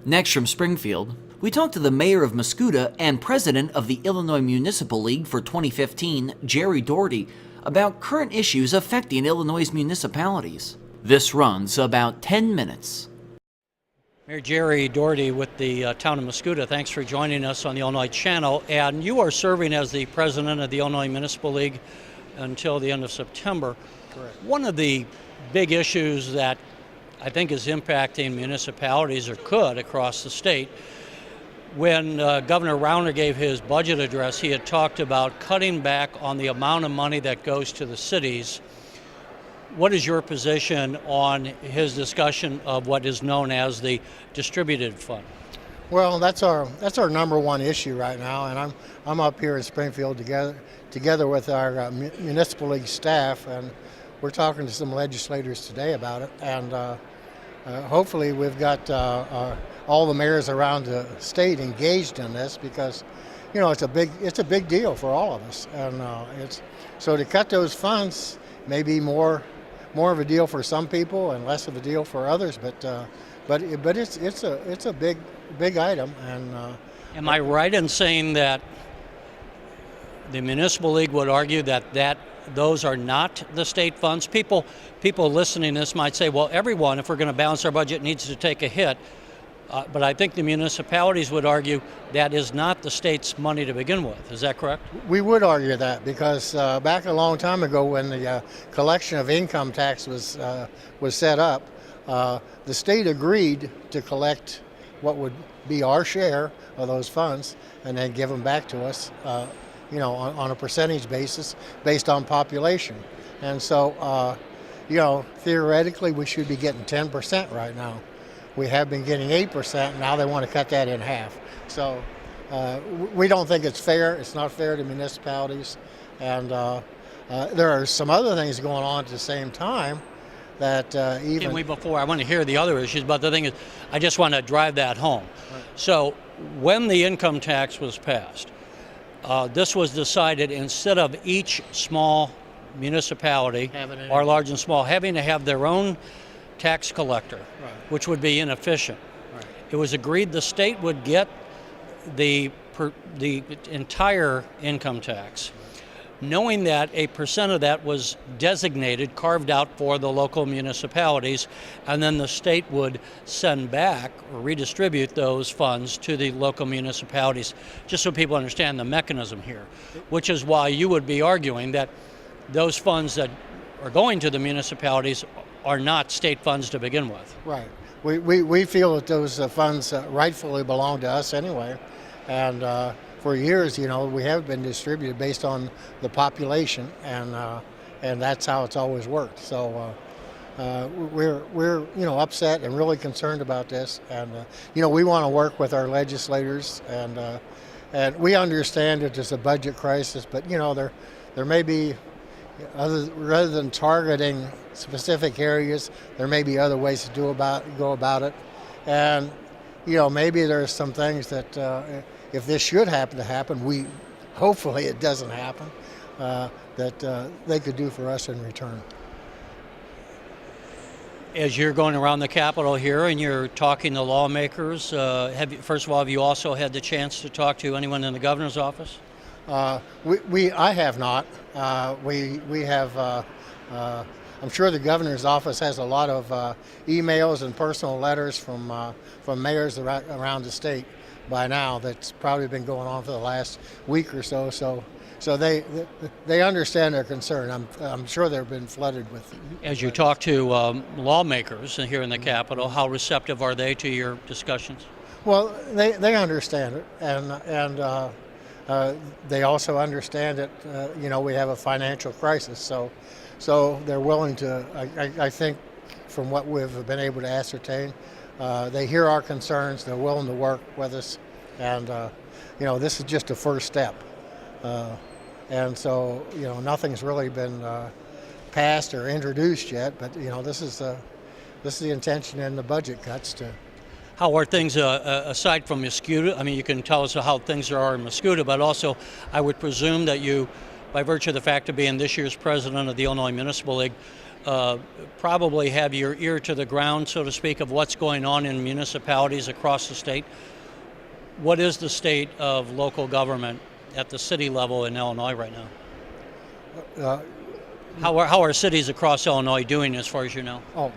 Next from Springfield, we talked to the Mayor of Mascoutah and President of the Illinois Municipal League for 2015, Jerry Daugherty, about current issues affecting Illinois' municipalities. This runs about 10 minutes. Mayor Jerry Daugherty with the town of Mascoutah, thanks for joining us on the Illinois Channel. And you are serving as the president of the Illinois Municipal League until the end of September. Correct. One of the big issues that I think is impacting municipalities, or could, across the state, when Governor Rauner gave his budget address, he had talked about cutting back on the amount of money that goes to the cities. What is your position on his discussion of what is known as the Distributive Fund? Well, that's our number one issue right now, and I'm up here in Springfield together with our Municipal League staff, and we're talking to some legislators today about it, and hopefully we've got all the mayors around the state engaged in this, because it's a big deal for all of us, and so to cut those funds may be more of a deal for some people and less of a deal for others, but it's a big item. And am I right in saying that the Municipal League would argue that those are not the state funds? People listening to this might say, well, everyone, if we're going to balance our budget, needs to take a hit. But I think the municipalities would argue that is not the state's money to begin with. Is that correct? We would argue that, because back a long time ago, when the collection of income tax was set up, the state agreed to collect what would be our share of those funds and then give them back to us, on a percentage basis based on population. And so, theoretically, we should be getting 10% right now. We have been getting 8%. Now they want to cut that in half. So we don't think it's fair. It's not fair to municipalities. And there are some other things going on at the same time that even... Before I want to hear the other issues, but the thing is, I just want to drive that home. Right. So when the income tax was passed, this was decided, instead of each small municipality, or large and small, having to have their own tax collector, right, which would be inefficient. Right. It was agreed the state would get the entire income tax, knowing that a percent of that was designated, carved out for the local municipalities, and then the state would send back or redistribute those funds to the local municipalities, just so people understand the mechanism here, which is why you would be arguing that those funds that are going to the municipalities are not state funds to begin with. Right. We feel that those funds rightfully belong to us anyway, and for years, we have been distributed based on the population, and that's how it's always worked. So we're upset and really concerned about this, and we want to work with our legislators, and we understand that there's a budget crisis, but there may be rather than targeting specific areas, there may be other ways to go about it, and maybe there's some things that if this should happen to happen, hopefully it doesn't happen, that they could do for us in return. As you're going around the Capitol here and you're talking to lawmakers, first of all, have you also had the chance to talk to anyone in the governor's office? I have not. We have. I'm sure the governor's office has a lot of emails and personal letters from mayors around the state by now. That's probably been going on for the last week or so. So they understand their concern. I'm sure they've been flooded with. As you talk to lawmakers here in the Capitol, how receptive are they to your discussions? Well, they understand it, and they also understand that we have a financial crisis. So they're willing to. I think, from what we've been able to ascertain, they hear our concerns. They're willing to work with us, and this is just a first step. And so nothing's really been passed or introduced yet. But this is the intention in the budget cuts to. How are things aside from Mascoutah? I mean, you can tell us how things are in Mascoutah, but also I would presume that you by virtue of the fact of being this year's president of the Illinois Municipal League, probably have your ear to the ground, so to speak, of what's going on in municipalities across the state. What is the state of local government at the city level in Illinois right now? How are cities across Illinois doing as far as you know? Oh,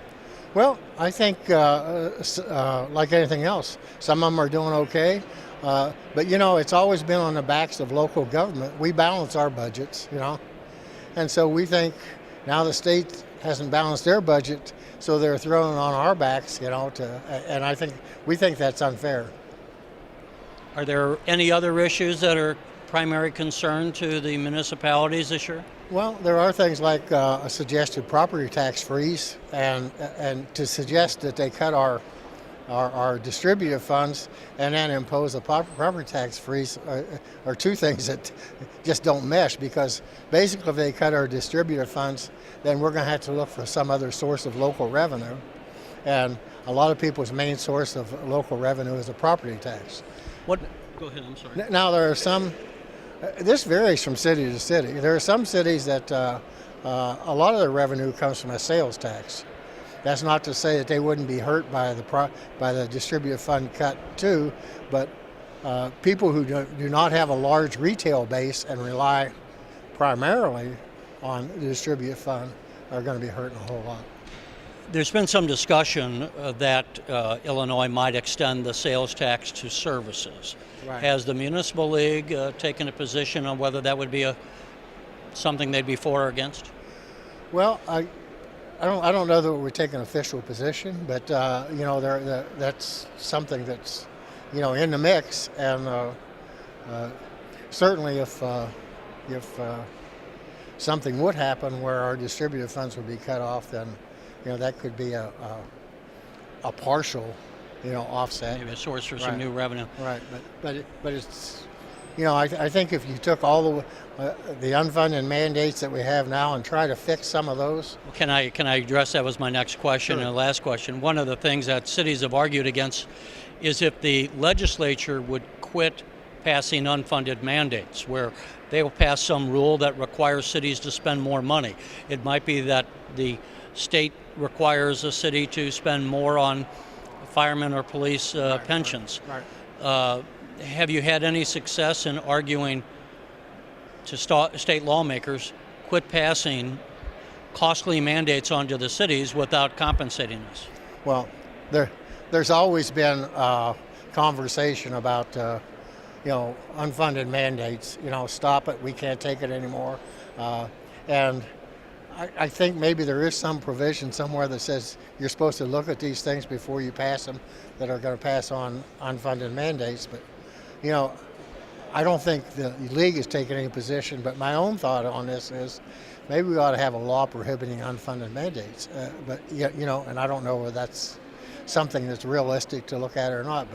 well, I think like anything else, some of them are doing okay. But, you know, it's always been on the backs of local government. We balance our budgets, you know. And so we think now the state hasn't balanced their budget, so they're throwing it on our backs, you know, and we think that's unfair. Are there any other issues that are primary concern to the municipalities this year? Well, there are things like a suggested property tax freeze, and to suggest that they cut our distributive funds and then impose a property tax freeze are two things that just don't mesh, because basically if they cut our distributive funds, then we're going to have to look for some other source of local revenue. And a lot of people's main source of local revenue is a property tax. What? Go ahead, I'm sorry. Now there are some, this varies from city to city. There are some cities that a lot of their revenue comes from a sales tax. That's not to say that they wouldn't be hurt by the distributive fund cut too, but people who do not have a large retail base and rely primarily on the distributive fund are going to be hurting a whole lot. There's been some discussion that Illinois might extend the sales tax to services. Right. Has the Municipal League taken a position on whether that would be something they'd be for or against? Well, I don't know that we're taking an official position, but you know, that's something that's, you know, in the mix, and certainly if something would happen where our distributive funds would be cut off, then, you know, that could be a partial, you know, offset. Maybe a source for some new revenue. Right, but it's, you know, I think if you took all the unfunded mandates that we have now and try to fix some of those. Can I address that? Was my next question. Sure. And the last question. One of the things that cities have argued against is if the legislature would quit passing unfunded mandates, where they will pass some rule that requires cities to spend more money. It might be that the state requires a city to spend more on firemen or police pensions. Right. Have you had any success in arguing to state lawmakers quit passing costly mandates onto the cities without compensating us? Well, there's always been conversation about you know, unfunded mandates. You know, stop it, we can't take it anymore. And I think maybe there is some provision somewhere that says you're supposed to look at these things before you pass them that are going to pass on unfunded mandates. But, you know, I don't think the league has taken any position, but my own thought on this is maybe we ought to have a law prohibiting unfunded mandates. But, you know, and I don't know whether that's something that's realistic to look at or not,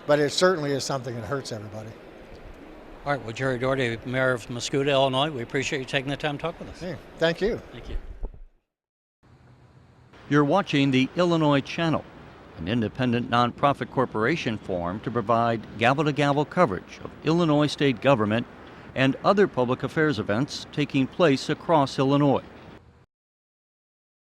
but it certainly is something that hurts everybody. All right, well, Jerry Daugherty, Mayor of Mascoutah, Illinois, we appreciate you taking the time to talk with us. Hey, thank you. Thank you. You're watching the Illinois Channel, an independent nonprofit corporation formed to provide gavel-to-gavel coverage of Illinois state government and other public affairs events taking place across Illinois.